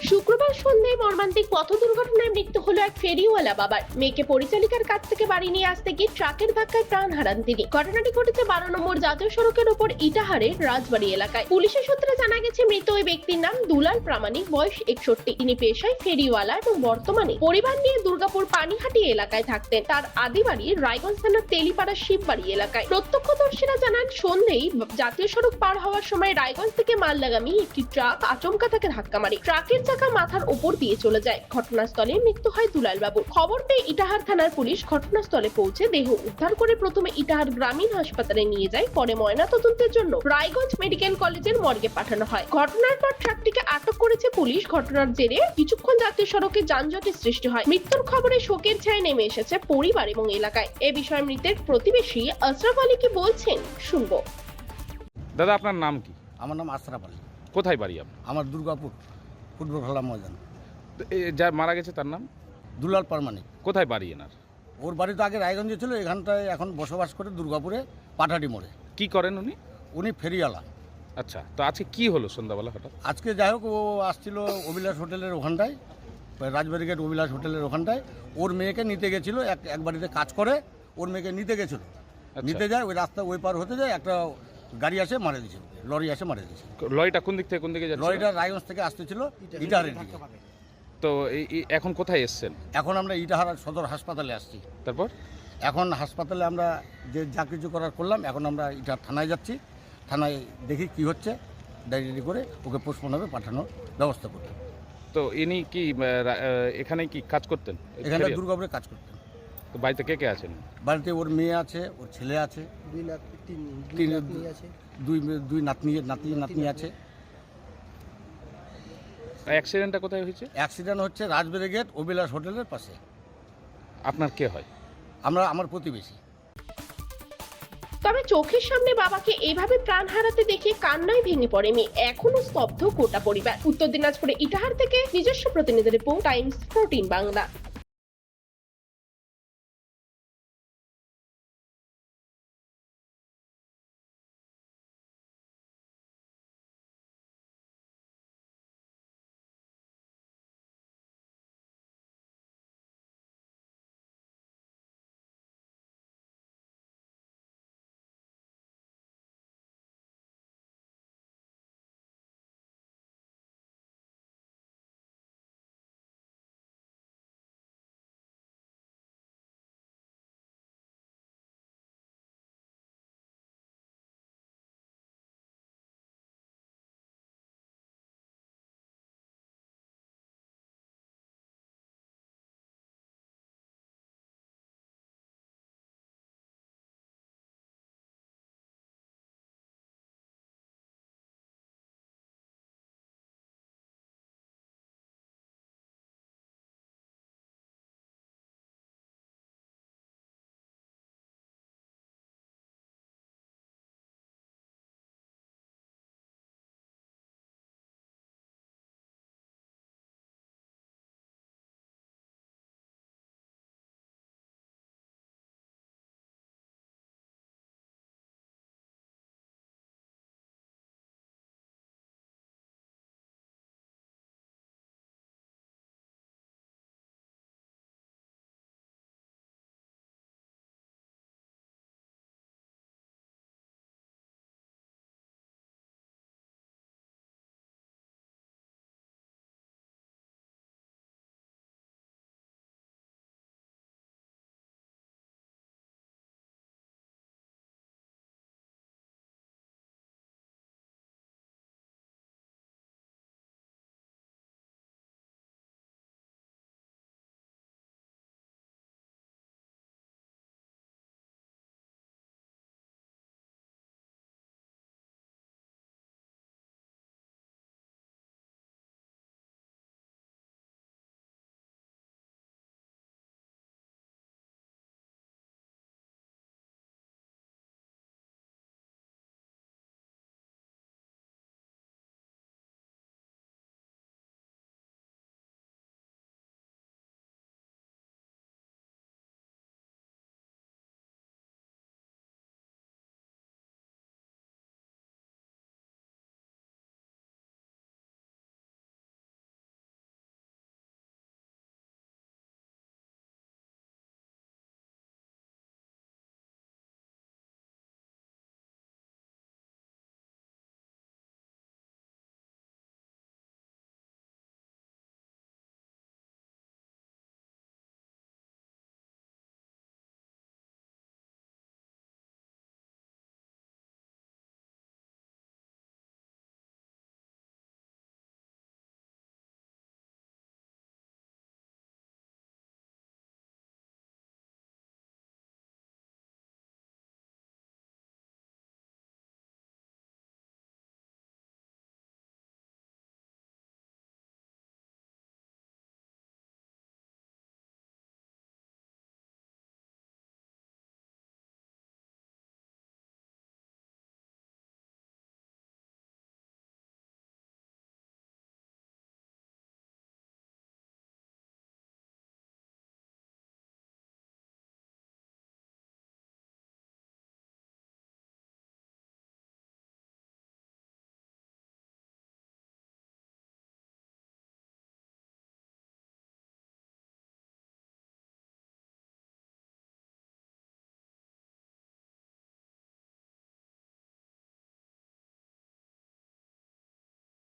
শুক্রবার সন্ধ্যায় মর্মান্তিক পথ দুর্ঘটনায় মৃত্যু হলো এক ফেরিওয়ালা বাবার। মেয়েকে পরিচালিকার কাছ থেকে বাড়ি নিয়ে আসতে গিয়ে ট্রাকের ধাক্কায় প্রাণ হারান তিনি। ঘটনাটি ঘটেছে 12 নম্বর জাতীয় সড়কের উপর ইটাহারের রাজবাড়ি এলাকায়। পুলিশের সূত্রে জানা গেছে মৃত ওই ব্যক্তির নাম দুলাল প্রামাণিক, বয়স 61। তিনি পেশায় ফেরিওয়ালা এবং বর্তমানে পরিবার নিয়ে দুর্গাপুর পানিহাটি এলাকায় থাকতেন। তার আদি বাড়ি রায়গঞ্জ থানার তেলিপাড়া শিববাড়ি এলাকায়। প্রত্যক্ষদর্শীরা জানান সন্ধ্যায় জাতীয় সড়ক পার হওয়ার সময় রায়গঞ্জ থেকে মাললাগামী একটি ট্রাক আচমকা তাকে ধাক্কা মারে। ট্রাকের চাকা মাথার উপর দিয়ে চলে যায়। ঘটনাস্থলে মৃত্যু হয় দুলাল বাবুর। খবর পেয়ে ইটাহার থানার পুলিশ ঘটনাস্থলে পৌঁছে দেহ উদ্ধার করে প্রথমে ইটাহার গ্রামীণ হাসপাতালে নিয়ে যায়, পরে ময়নাতদন্তের জন্য রায়গঞ্জ মেডিকেল কলেজের মর্গে পাঠানো হয়। ঘটনার পর ট্রাকটিকে আটক করেছে পুলিশ। ঘটনার জেরে কিছুক্ষণ জাতীয় সড়কে যানজটের সৃষ্টি হয়। মৃত্যুর খবরে শোকের ছায়া নেমে এসেছে পরিবার এবং এলাকায়। এ বিষয়ে মৃতের প্রতিবেশী আশরাফ আলী কি বলছেন শুনবো। দাদা, আপনার নাম কি? আমার নাম আশরাফ আলী। কোথায় বাড়ি আপনার? আমার দুর্গাপুর ফুটবল খেলা ময়দান। যা মারা গেছে তার নাম? দুলাল প্রামাণিক। কোথায় বাড়ি এনার? ওর বাড়ি তো আগে রায়গঞ্জে ছিল, এখানটায় এখন বসবাস করে দুর্গাপুরে পাঠাটি মোড়ে। কি করেন উনি? উনি ফেরিওয়ালা। আচ্ছা, তো আজকে কি হলো সন্ধ্যাবেলা হঠাৎ? আজকে যাই হোক, ও আসছিল অভিলাষ হোটেলের ওখানটায়, রাজবাড়ি গেট অভিলাষ হোটেলের ওখানটায়। ওর মেয়েকে নিতে গেছিলো, এক বাড়িতে কাজ করে। ওর মেয়েকে নিতে গেছিলো, নিতে যায়, ওই রাস্তা ওই পার হতে যায় একটা গাড়ি আসে মারে দিয়েছিল, লরি আসে মারে দিয়েছিল। লরিটা কোন দিক থেকে কোন দিকে যাচ্ছে? লরিটা রায়গঞ্জ থেকে আসতেছিল ইটাহারের দিকে। তো এখন কোথায় এসছেন? এখন আমরা ইটাহার সদর হাসপাতালে আসছি। তারপর এখন হাসপাতালে আমরা যে যা কিছু করার করলাম, এখন আমরা ইটাহার থানায় যাচ্ছি। থানায় দেখি কি হচ্ছে, ডায়েরি করে ওকে পোস্টমর্টমে পাঠানোর ব্যবস্থা করতে। তো ইনি কি এখানে কি কাজ করতেন? এখানটা দুর্গাপুরে কাজ করতেন। তো বাড়িতে কে কে আছেন? বাড়িতে ওর মেয়ে আছে, ওর ছেলে আছে, দুই নাতনি আছে। অ্যাক্সিডেন্টটা কোথায় হয়েছে? অ্যাক্সিডেন্ট হচ্ছে রাজবাড়ি গেট অভিলাষ হোটেলের পাশে। আপনার কে হয়? আমার প্রতিবেশী। তবে চোখের সামনে বাবাকে এইভাবে প্রাণ হারাতে দেখে কান্নায় ভেঙে পড়ে মেয়ে। এখনো স্তব্ধ গোটা পরিবার। উত্তর দিনাজপুরে ইটাহার থেকে নিজস্ব প্রতিনিধি রিপোর্ট, টাইমস 14 বাংলা।